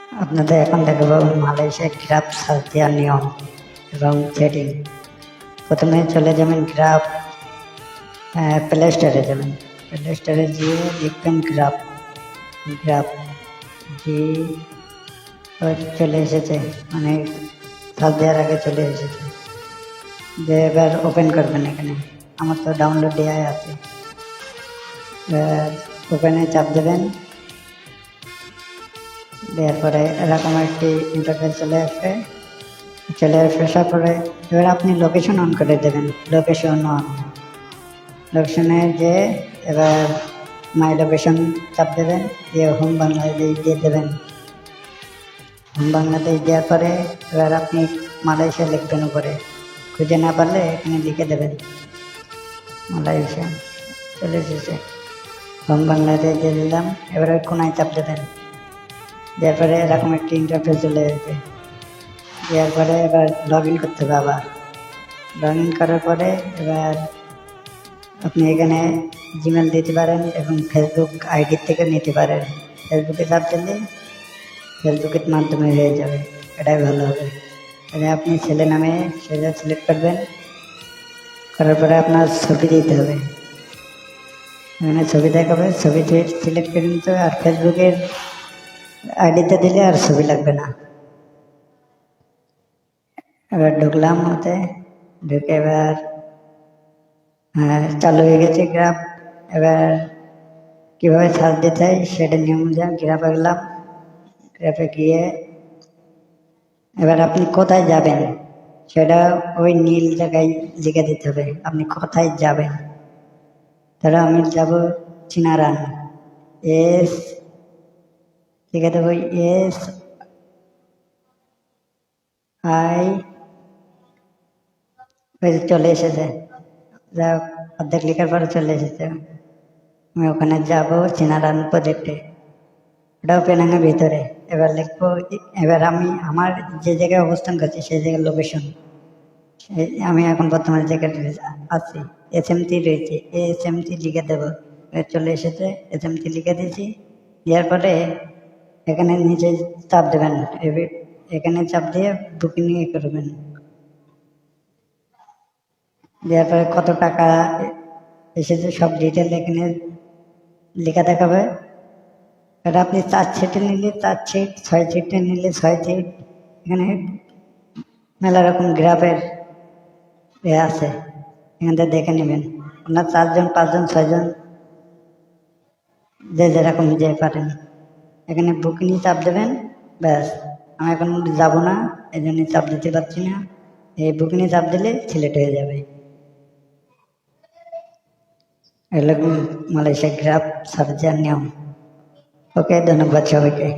আপনাদের এখন দেখব মালয়েশিয়া গ্রাফ সার্চ দেওয়ার নিয়ম এবং সেটিং। প্রথমে চলে যাবেন গ্রাফ, প্লে স্টোরে যাবেন। প্লে স্টোরে গিয়ে লিখবেন গ্রাফ। গ্রাফ জি চলে এসেছে, মানে সার্চ দেওয়ার আগে চলে এসেছে। যে এবার ওপেন করবেন, এখানে আমার তো ডাউনলোড দেওয়াই আছে। ওপেনে চাপ দেবেন, দেওয়ার পরে এরকম একটি ইন্টারফেস চলে আসার পরে এবার আপনি লোকেশন অন করে দেবেন। লোকেশনে যে এবার মাই লোকেশন চাপ দেবেন, দিয়ে হোম বাংলাদেশ দিয়ে দেবেন। হোম বাংলাদেশ দেওয়ার পরে এবার আপনি মালয়েশিয়া লিখবেন উপরে, খুঁজে না পারলে এখানে লিখে দেবেন মালয়েশিয়া। চলে এসেছে, হোম বাংলাদেশ দিয়ে দিলাম। এবারে কোনায় চাপ দেবেন, দেওয়ার পরে এরকম একটি ইন্টারফেস চলে আসবে। দেওয়ার পরে এবার লগ ইন করতে হবে। আবার লগ ইন করার পরে এবার আপনি এখানে জিমেল দিতে পারেন এবং ফেসবুক আইডি থেকে নিতে পারেন। ফেসবুকে চাপ দিলে ফেসবুকের মাধ্যমে হয়ে যাবে, এটাই ভালো হবে। এখানে আপনি ছেলে নামে সেটা সিলেক্ট করবেন, করার পরে আপনার ছবি দিতে হবে। এখানে ছবি দেখাবে, ছবি সিলেক্ট করে নিতে হবে। আর ফেসবুকের আইডিতে দিলে আর ছবি লাগবে না। এবার ঢুকলাম, ওতে ঢুকে এবার চালু হয়ে গেছে গ্রাফ। এবার কীভাবে সার্চ দিতে হয় সেটা নিয়ম অনুযায়ী গ্রাফে গেলাম। গ্রাফে গিয়ে এবার আপনি কোথায় যাবেন সেটা ওই নীল জায়গায় লিখে দিতে হবে আপনি কোথায় যাবেন। তাহলে আমি যাব চিনারান, এস লিখে দেবো, এস আই, চলে এসেছে। যা অর্ধেক লেখার পরে চলে এসেছে। আমি ওখানে যাব চিনারান প্রজেক্টে, ওটাও পেনাঙের ভিতরে। এবার লিখবো, এবার আমি আমার যে জায়গায় অবস্থান করছি সেই জায়গার লোকেশন, আমি এখন বর্তমানে জায়গাটা আছি, এসএমটি রয়েছে, এসএমটি লিখে দেবো। চলে এসেছে, এসএমটি লিখে দিয়েছি। দেওয়ার পরে এখানে নিচে চাপ দেবেন, এখানে চাপ দিয়ে বুকিং করবেন। দেওয়ার পরে কত টাকা এসেছে সব ডিটেল এখানে লেখা দেখাবে। এটা আপনি 4 সিটে নিলে 4 সিট, 6 সিটে নিলে 6 সিট। এখানে মেলা রকম গ্রাফের আছে, এখান থেকে দেখে নেবেন। আপনার 4 জন, 5 জন, 6 জন, যে যেরকম যে পারেন। এখানে বুকিং চাপ দেবেন, ব্যাস। আমি এখন যাবো না, এই জন্য চাপ দিতে পারছি না। এই বুকিং চাপ দিলে সিলেক্ট হয়ে যাবে। এগুলো মালয়েশিয়া গ্রাফ সার্চ নিয়ম। ওকে, ধন্যবাদ সবাইকে।